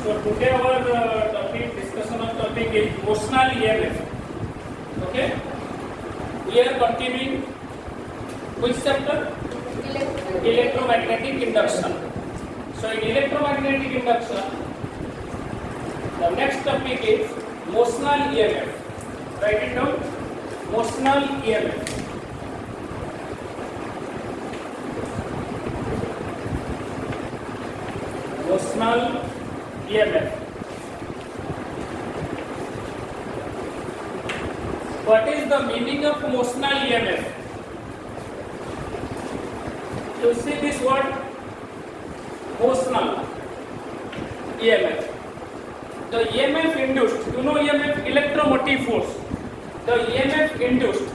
So today our topic discussion of topic is motional EMF. Okay. We are continuing which chapter? Electromagnetic induction. So in electromagnetic induction, the next topic is motional EMF. Write it down. Motional EMF. Motional EMF. What is the meaning of motional EMF? You see this word motional EMF. The EMF induced, you know EMF, electromotive force. The EMF induced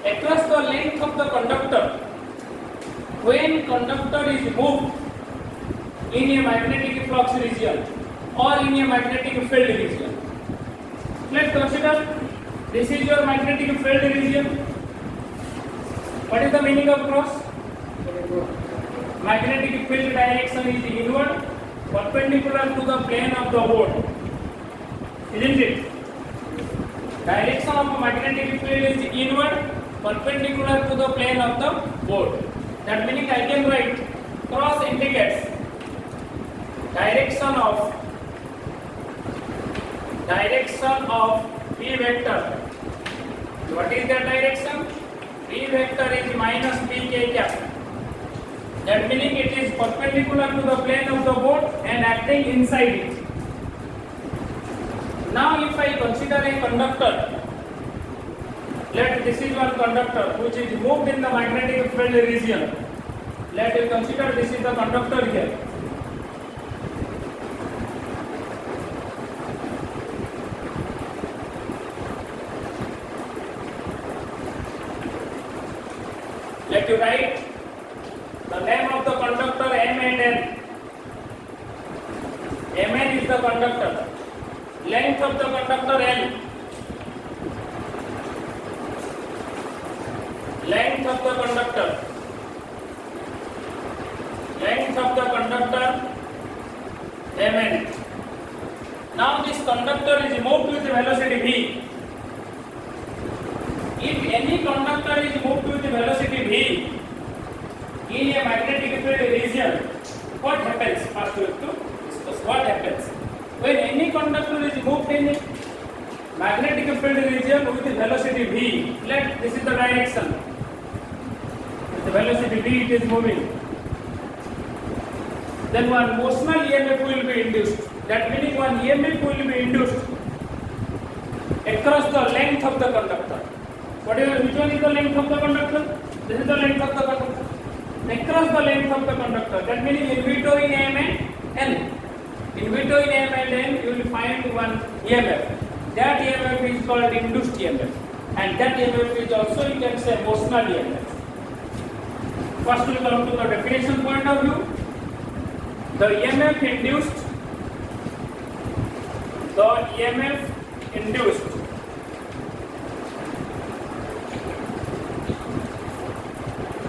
across the length of the conductor when conductor is moved in a magnetic flux region or in a magnetic field region. Let's consider this is your magnetic field region. What is the meaning of cross? Magnetic field direction is inward, perpendicular to the plane of the board. Isn't it? Direction of a magnetic field is inward, perpendicular to the plane of the board. That meaning I can write cross indicates direction of B vector. What is that direction? B vector is minus pk cap. That meaning it is perpendicular to the plane of the board and acting inside it. Now if I consider a conductor, let this is one conductor which is moved in the magnetic field region. Let you consider this is the conductor here. Let you write the name of the conductor M and N. Mn is the conductor. Length of the conductor L. Length of the conductor. Length of the conductor Mn. Now this conductor is moved with velocity v. If any conductor is moved with velocity v in a magnetic field region, what happens? First we have to discuss what happens. When any conductor is moved in a magnetic field region with velocity v, this is the direction. With the velocity v it is moving. Then one motional EMF will be induced. That meaning one EMF will be induced across the length of the conductor. Which one is the length of the conductor? This is the length of the conductor. Across the length of the conductor. That meaning in between M and N. In between M and N you will find one EMF. That EMF is called induced EMF. And that EMF is also you can say motional EMF. First we will come to the definition point of view. The EMF induced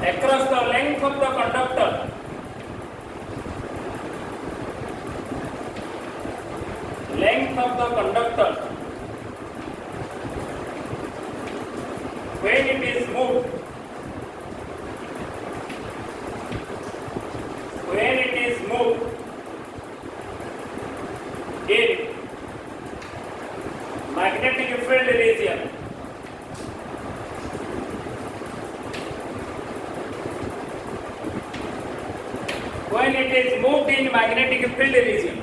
across the length of the conductor when it is moved in magnetic field region. When it is moved in magnetic field region.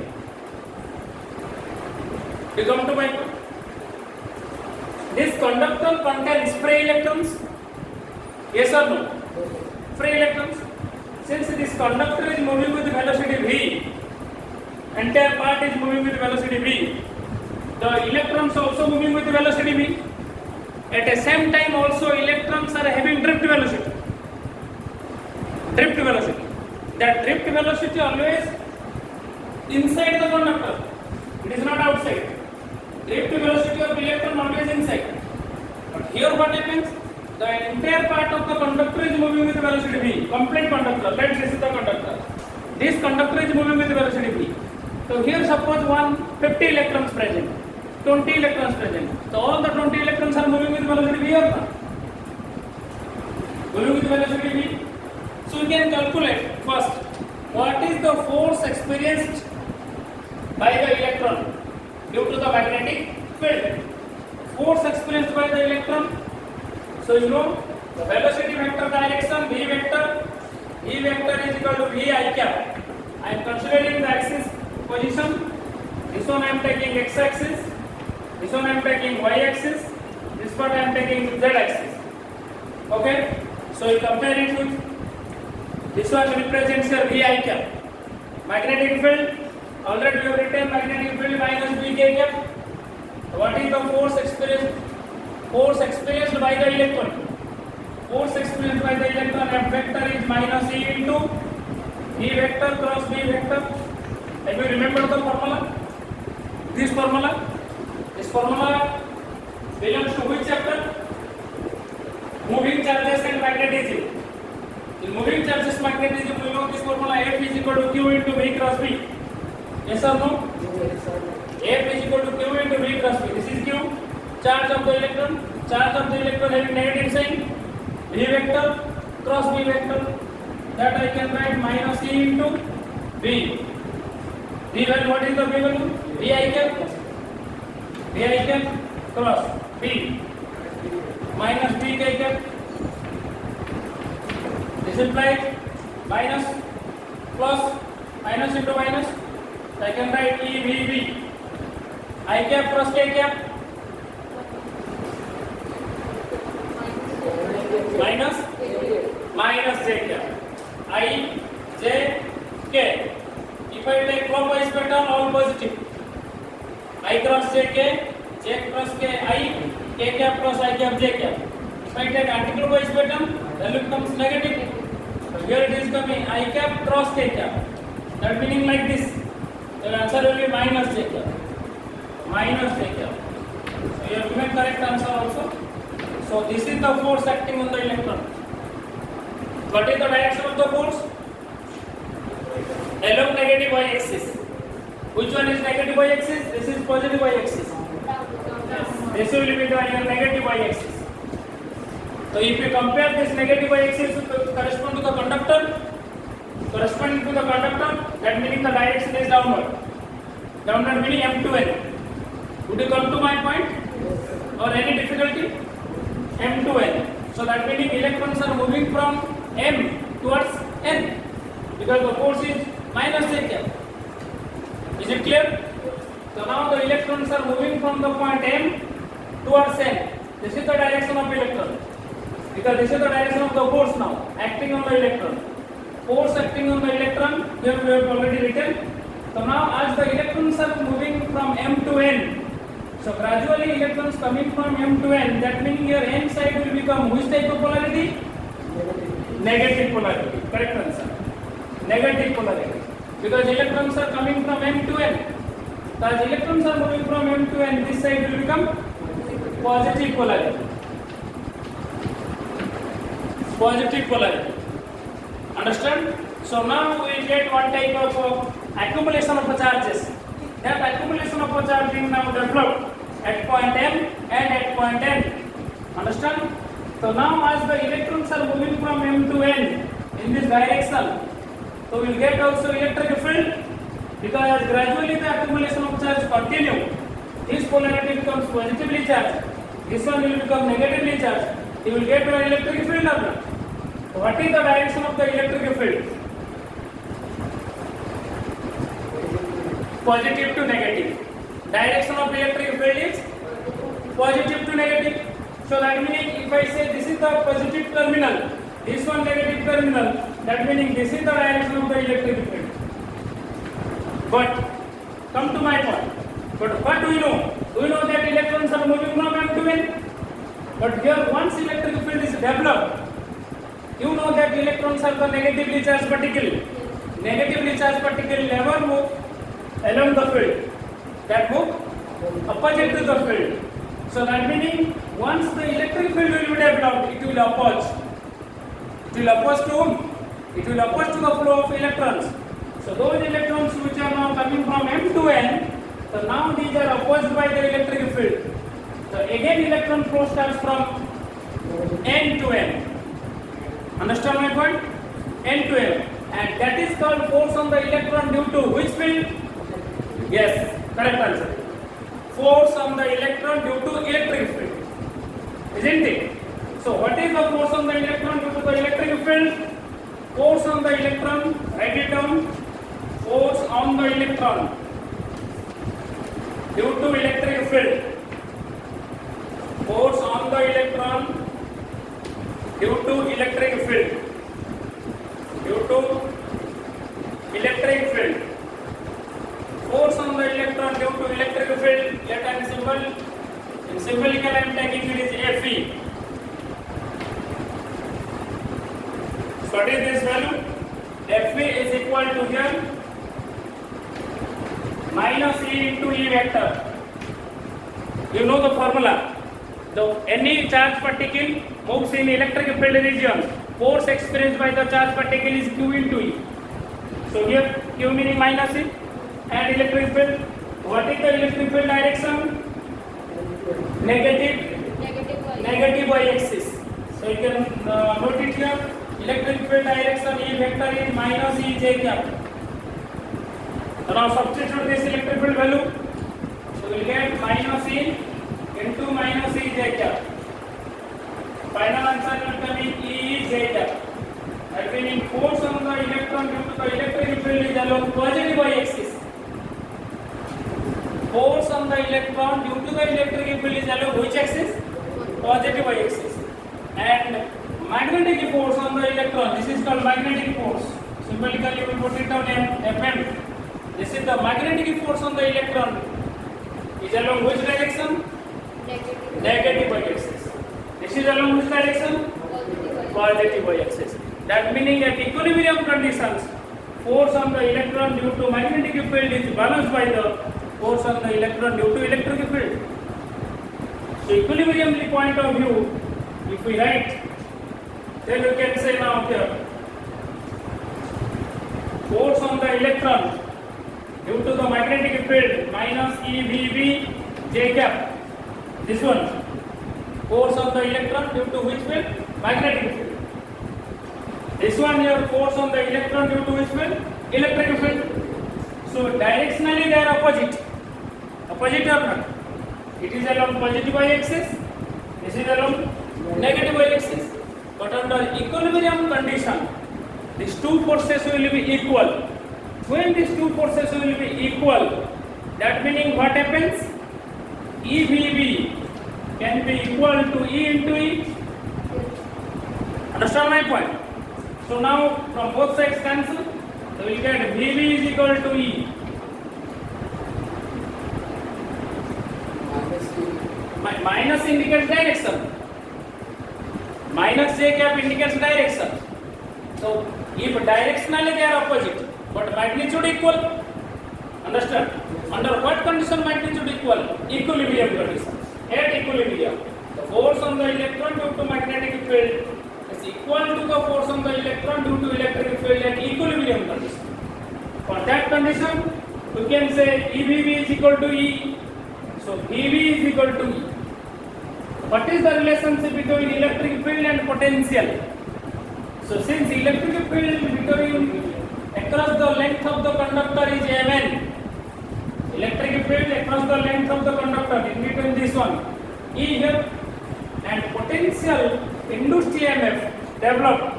You come to my point. This conductor contains free electrons. Yes or no? Free electrons. Since this conductor is moving with velocity v, entire part is moving with velocity v. The electrons also moving with velocity v. At the same time also electrons are having drift velocity. Drift velocity. That drift velocity always inside the conductor. It is not outside. Drift velocity of electron always inside. But here what happens? The entire part of the conductor is moving with velocity v. Complete conductor. Let's this is the conductor. This conductor is moving with velocity v. So here suppose 50 electrons present, 20 electrons present. So all the 20 electrons are moving with velocity v or not? Moving with velocity v. So we can calculate first what is the force experienced by the electron due to the magnetic field. Force experienced by the electron. So you know the velocity vector direction v vector. E vector is equal to v I cap. I am considering the axis position. This one I am taking x axis. This one I am taking y axis. This part I am taking z axis. Okay. So you compare it with this one represents your v I cap. Magnetic field. Already we have written magnetic field minus v k cap. What is the force experienced? Force experienced by the electron. Force experienced by the electron F vector is minus E into E vector cross B vector. Have you remembered the formula? This formula belongs to which chapter? Moving charges and magnetism. In moving charges magnetism, we know this formula F is equal to Q into V cross B. Yes or no? F is equal to Q into V cross B. This is Q. Charge of the electron. Charge of the electron having negative sign. V vector cross V vector. That I can write minus E into V. V value, what is the V value? V I cap. V I cap cross B minus V K cap. This implies minus plus minus into minus. So I can write E V V. I cap cross K cap. Minus J cap. I J K. If I take clockwise pattern, all positive. I cross J K, J cross K I, K cap cross I cap J cap. If I take anti-clockwise pattern, value becomes negative. So here it is coming I cap cross K cap. That meaning like this. The answer will be minus J cap. Minus J cap. So you have given correct answer also. So this is the force acting on the electron. What is the direction of the force? Along negative y-axis. Which one is negative y-axis? This is positive y-axis. This will be the negative y-axis. So if you compare this negative y-axis to correspond to the conductor, corresponding to the conductor, that meaning the direction is downward. Downward meaning M to N. Would you come to my point? Or any difficulty? M to N. So that meaning electrons are moving from M towards N because the force is minus J cap. Is it clear? So now the electrons are moving from the point M towards N. This is the direction of electron because this is the direction of the force now acting on the electron. Force acting on the electron here we have already written. So now as the electrons are moving from M to N, so gradually electrons coming from M to N, that meaning your N side will become which type of polarity? Negative polarity. Correct answer. Negative polarity. Because electrons are coming from M to N. So as electrons are moving from M to N, this side will become positive polarity. Positive polarity. Understand? So now we will get one type of accumulation of the charges. That accumulation of the charging now developed at point M and at point N. Understand? So now as the electrons are moving from M to N in this direction, so we will get also electric field because as gradually the accumulation of charge continue, this polarity becomes positively charged, this one will become negatively charged. You will get an electric field or not? So what is the direction of the electric field? Positive to negative. Direction of electric field is positive to negative. So that meaning if I say this is the positive terminal, this one negative terminal, that meaning this is the direction of the electric field. But come to my point. But what do we know? We know that electrons are moving from M to N. But here once electric field is developed, you know that electrons are the negatively charged particle. Negatively charged particle never move along the field. That move opposite to the field. So that meaning once the electric field will be developed, it will oppose. It will oppose to whom? It will oppose to the flow of electrons. So those electrons which are now now coming from M to N. So now these are opposed by the electric field. So again electron flow starts from N to N. Understand my point? N to N. And that is called force on the electron due to which field? Yes, correct answer. Force on the electron due to electric field. Isn't it? So what is the force on the electron due to the electric field? Force on the electron, write it down. Force on the electron due to electric field. Force on the electron due to electric field. Due to electric field. Force on the electron due to electric field. Let an symbol. In symbolical I am taking it is Fe. So what is this value? Fe is equal to here minus E into E vector. You know the formula. Any charge particle moves in electric field region. Force experienced by the charge particle is Q into E. So here Q meaning minus E and electric field. What is the electric field direction? Negative y axis. So you can note it here. Electric field direction E vector is minus E j cap. So now substitute this electric field value. So we will get minus E into minus E j cap. Final answer will come in E j cap. That means force on the electron due to the electric field is along positive y axis. Force on the electron due to the electric field is along which axis? Positive y axis. And magnetic force on the electron, this is called magnetic force. Symbolically we put it down Fm. This is the magnetic force on the electron is along which direction? Negative y axis. This is along which direction? Positive y axis. That meaning at equilibrium conditions, force on the electron due to magnetic field is balanced by the force on the electron due to electric field. So equilibrium point of view, if we write, then you can say now here, force on the electron due to the magnetic field minus EVB j cap. This one, force on the electron due to which field? Magnetic field. This one here, force on the electron due to which field? Electric field. So directionally they are opposite. Opposite or not? It is along positive y axis. This is along negative y axis. But under equilibrium condition, these two forces will be equal. When these two forces will be equal, that meaning what happens? EVB can be equal to E into E. Understand my point? So now from both sides cancel. So we get VB is equal to E. Minus indicates direction. Minus j cap indicates direction. So if directionally they are opposite, but magnitude equal. Understand? Under what condition magnitude equal? Equilibrium condition. At equilibrium, the force on the electron due to magnetic field is equal to the force on the electron due to electric field at equilibrium condition. For that condition, we can say EVB is equal to E. So VB is equal to E. What is the relationship between electric field and potential? So since electric field between across the length of the conductor is Mn, electric field across the length of the conductor in between this one E here, and potential induced EMF developed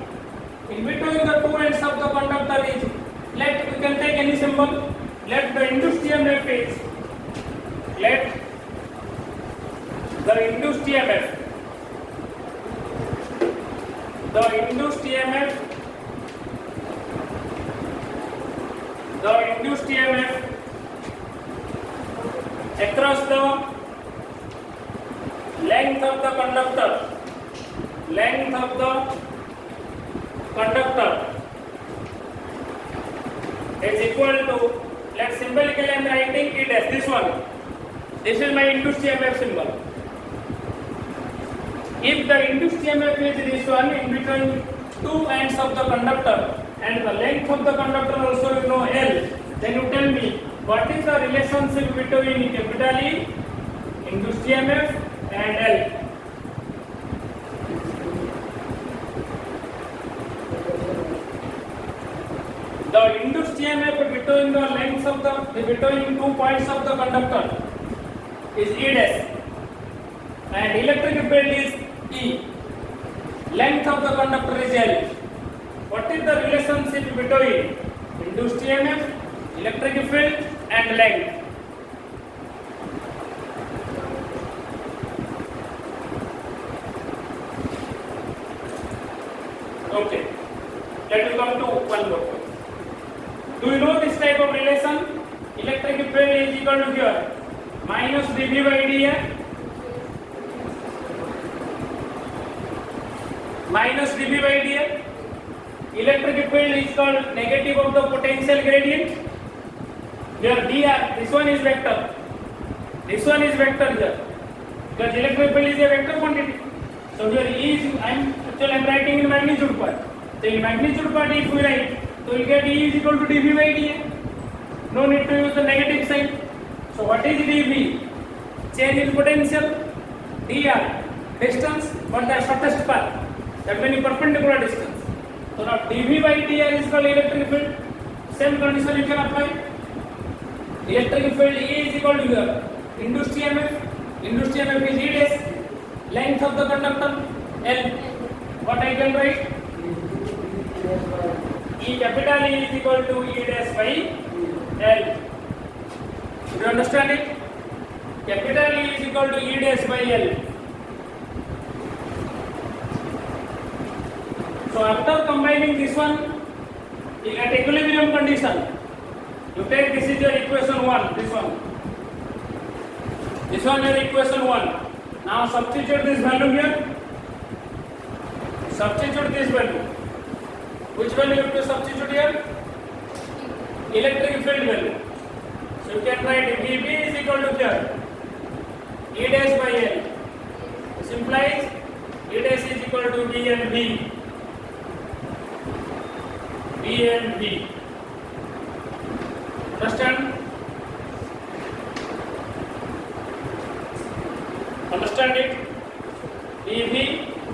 in between the two ends of the conductor is, let we can take any symbol, let the induced EMF is, let the induced EMF, the induced EMF across the length of the conductor is equal to, let symbolically I am writing it as this one. This is my induced EMF symbol. If the induced EMF is this one in between two ends of the conductor and the length of the conductor also you know L, Then you tell me what is the relationship between capital E induced EMF and L. The induced EMF between the lengths of between 2 points of the conductor is E dash, and electric field is E. Length of the conductor is L. What is the relationship between induced EMF, electric field, and length? Okay, let us come to one more. Do you know this type of relation? Electric field is equal to here minus dV by dA, minus dV by dA. Electric field is called negative of the potential gradient. Here dr, this one is vector, this one is vector here, because electric field is a vector quantity. So here E is, I am writing in magnitude part. So in magnitude part if we write, so we get E is equal to dV by dA. No need to use the negative sign. So what is dV? Change in potential. dr, distance, but the shortest path. That means perpendicular distance. So now dV by dr is called electric field. Same condition you can apply. Electric field E is equal to here induced EMF. Induced EMF is E dash. Length of the conductor L. What I can write? E capital E is equal to E dash by L. Do you understand it? Capital E is equal to E dash by L. So after combining this one at equilibrium condition, you take this is your equation 1, this one. This one is equation 1. Now substitute this value here. Substitute this value. Which value you have to substitute here? Electric field value. So you can write Vb is equal to here E dash by L. This implies E dash is equal to V and V. V and V. Understand? Understand it? Dv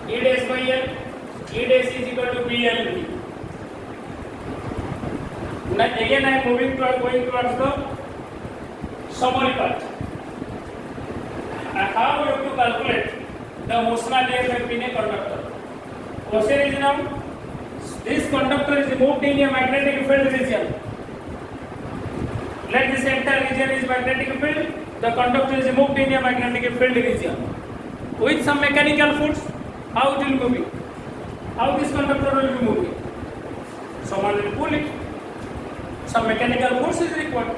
E dash by L, E dash is equal to V and V. Now again I am going towards the summary part. How you have to calculate the motional EMF in a conductor? Question is now, this conductor is moved in a magnetic field region. Let this entire region is magnetic field. The conductor is moved in a magnetic field region. With some mechanical force, how it will move? How this conductor will be moving? Someone will pull it. Some mechanical force is required.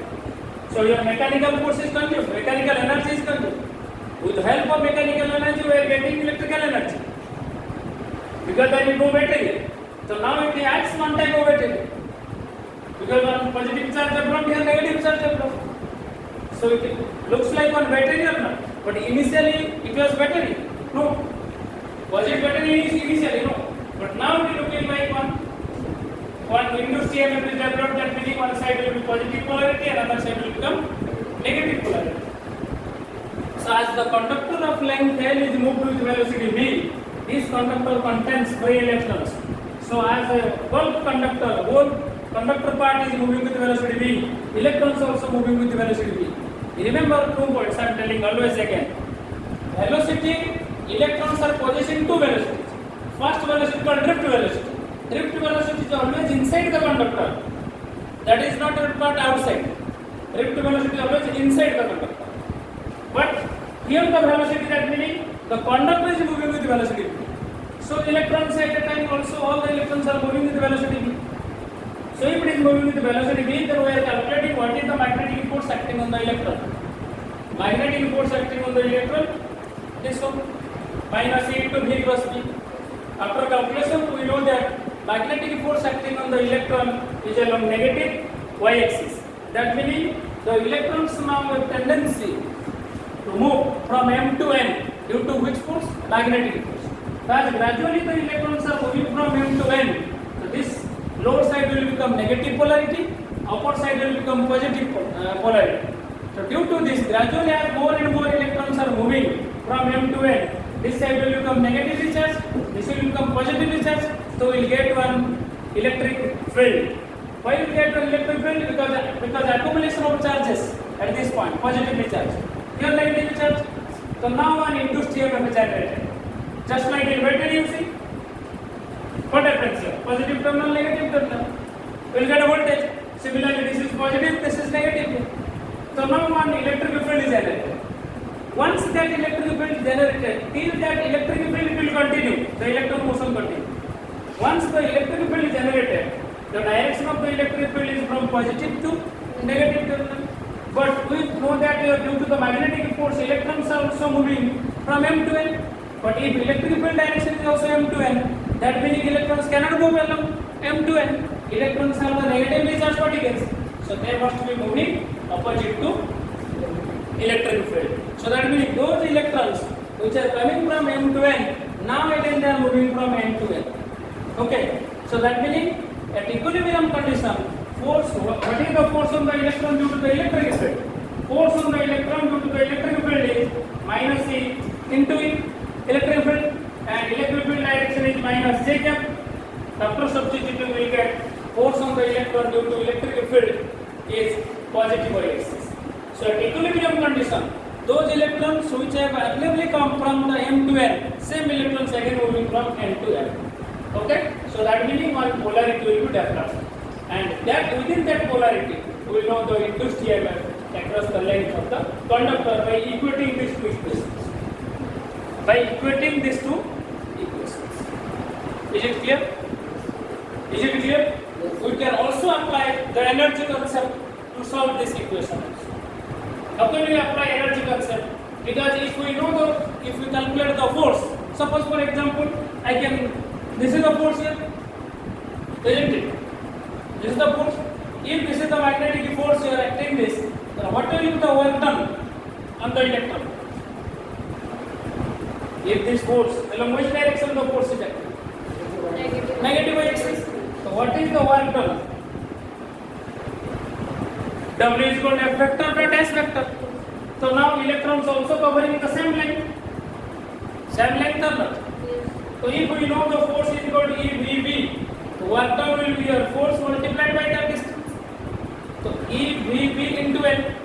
So your mechanical force is consumed, mechanical energy is consumed. With the help of mechanical energy, we are getting electrical energy. Because there is no battery. So now it acts one type of battery. Because one positive charge developed, here negative charge developed. So it looks like one battery or not. But initially it was battery. No. Was it battery initially? No. But now it is looking like one induced EMF is developed, that meaning one side will be positive polarity and other side will become negative polarity. So as the conductor of length L is moved with velocity V, this conductor contains free electrons. So as a bulk conductor, whole conductor part is moving with velocity V, electrons also moving with velocity V. Remember 2 points I am telling always again. Velocity, electrons are possessing 2 velocities. First velocity called drift velocity. Drift velocity is always inside the conductor. That is not a part outside. Drift velocity is always inside the conductor. But here the velocity, that meaning the conductor is moving with velocity v. So electrons at a time also all the electrons are moving with velocity v. So if it is moving with velocity v, then we are calculating what is the magnetic force acting on the electron. Magnetic force acting on the electron, this one, minus E into V cross V. After calculation, we know that magnetic force acting on the electron is along negative y-axis. That meaning the electrons now have tendency to move from M to N due to which force? Magnetic force. As gradually the electrons are moving from M to N, so this lower side will become negative polarity upper side will become positive polarity. So due to this, gradually as more and more electrons are moving from M to N, this side will become negatively charged, this will become positively charged, so we will get one electric field. Why we get one electric field? Because accumulation of charges at this point, positively charged. Here negatively charged. So now one induced EMF is generated. Just like inverter you see. What happens here? Positive terminal, negative terminal. We will get a voltage. Similarly, this is positive, this is negative. So now one electric field is generated. Once that electric field is generated, till that electric field will continue, the electron motion continues. Once the electric field is generated, the direction of the electric field is from positive to negative terminal. But we know that due to the magnetic force, electrons are also moving from M to N. But if electric field direction is also M to N, that means electrons cannot move along M to N. Electrons are the negatively charged particles, so they must be moving opposite to electric field. So that means those electrons which are coming from M to N, now again they are moving from N to N. Okay, so that means at equilibrium condition, force, what is the force on the electron due to the electric field? Force on the electron due to the electric field is minus E into E, electric field, and electric field direction is minus J cap. After substituting, we get force on the electron due to electric field is positive y-axis. So at equilibrium condition, those electrons which have availably come from the M to N, same electrons again moving from N to N. Okay, so that meaning one polarity will be developed, and that within that polarity we know the induced EMF across the length of the conductor by equating these two equations. By equating these two equations. Is it clear? Is it clear? We can also apply the energy concept to solve this equation. How can we apply energy concept? Because if we calculate the force, suppose for example, this is the force here, isn't it? This is the force. If this is the magnetic force here acting this, then what will be the work done on the electron? If this force, along which direction the force is acting? Negative axis. So what is the work done? W is equal to F vector dot S vector. So now electrons also covering the same length. Same length or not? So if we know the force is equal to EVB, the work done will be your force multiplied by the distance. So EVB into N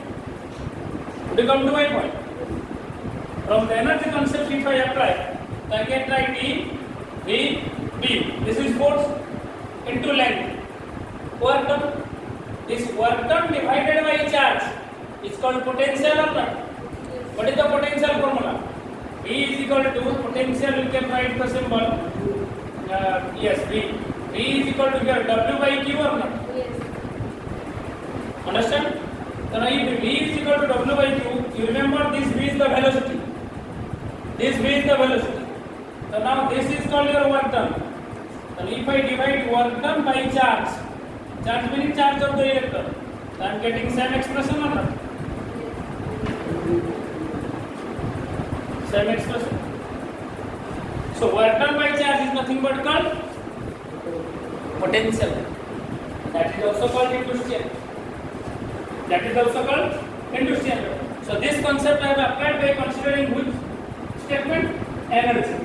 become 2 point. From the energy concept, if I apply, then I can write EVB. This is force into length. Work done. This work done divided by charge is called potential or not? What is the potential formula? V is equal to potential, you can write the symbol. Yes, V. V is equal to your W by Q or not? Yes. Understand? So now if V is equal to W by Q, you remember this V is the velocity. This V is the velocity. So now this is called your work done. And if I divide work done by charge meaning charge of the electron, so I am getting same expression or not? Same expression. So work done by charge is nothing but called potential. That is also called induced EMF. That is also called induced EMF. So this concept I have applied by considering which statement? Energy.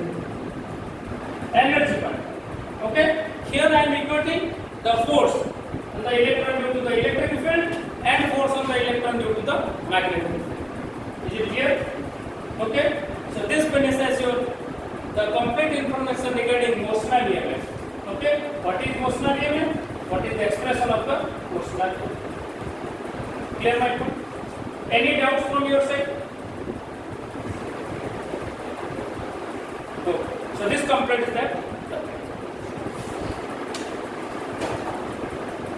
Energy part. Okay. Here I am equating the force on the electron due to the electric field and force on the electron due to the magnetic field. Is it clear? Okay. So this finishes the complete information regarding motional EMF. Okay. What is motional EMF? What is the expression of the motional EMF? Clear my point? Any doubts from your side? No. So this completes that.